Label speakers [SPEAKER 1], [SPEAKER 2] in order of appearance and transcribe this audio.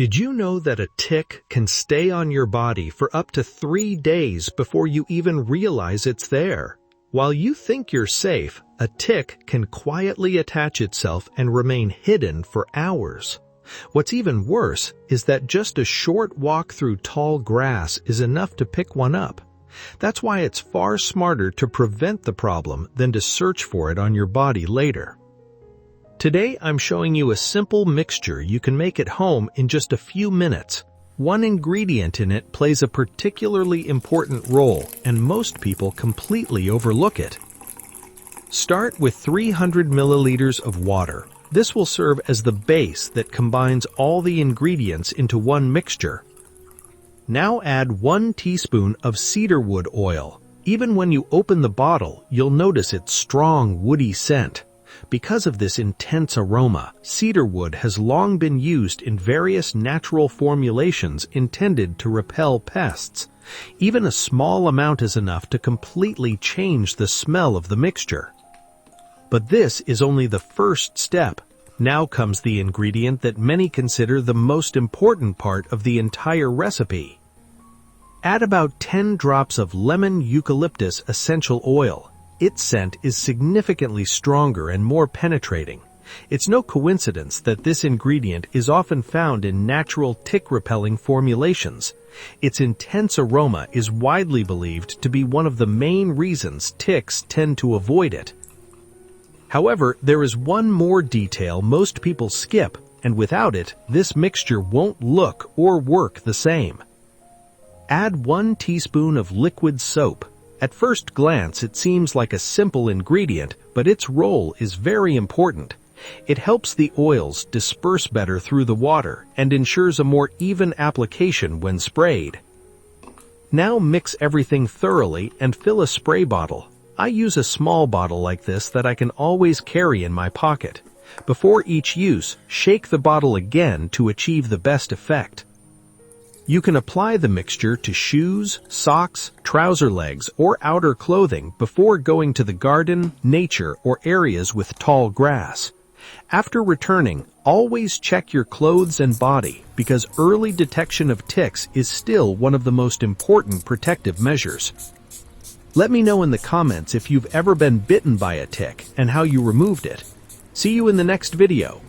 [SPEAKER 1] Did you know that a tick can stay on your body for up to 3 days before you even realize it's there? While you think you're safe, a tick can quietly attach itself and remain hidden for hours. What's even worse is that just a short walk through tall grass is enough to pick one up. That's why it's far smarter to prevent the problem than to search for it on your body later. Today I'm showing you a simple mixture you can make at home in just a few minutes. One ingredient in it plays a particularly important role, and most people completely overlook it. Start with 300 milliliters of water. This will serve as the base that combines all the ingredients into one mixture. Now add 1 teaspoon of cedarwood oil. Even when you open the bottle, you'll notice its strong, woody scent. Because of this intense aroma, cedarwood has long been used in various natural formulations intended to repel pests. Even a small amount is enough to completely change the smell of the mixture. But this is only the first step. Now comes the ingredient that many consider the most important part of the entire recipe. Add about 10 drops of lemon eucalyptus essential oil. Its scent is significantly stronger and more penetrating. It's no coincidence that this ingredient is often found in natural tick-repelling formulations. Its intense aroma is widely believed to be one of the main reasons ticks tend to avoid it. However, there is one more detail most people skip, and without it, this mixture won't look or work the same. Add 1 teaspoon of liquid soap. At first glance, it seems like a simple ingredient, but its role is very important. It helps the oils disperse better through the water and ensures a more even application when sprayed. Now mix everything thoroughly and fill a spray bottle. I use a small bottle like this that I can always carry in my pocket. Before each use, shake the bottle again to achieve the best effect. You can apply the mixture to shoes, socks, trouser legs, or outer clothing before going to the garden, nature, or areas with tall grass. After returning, always check your clothes and body because early detection of ticks is still one of the most important protective measures. Let me know in the comments if you've ever been bitten by a tick and how you removed it. See you in the next video.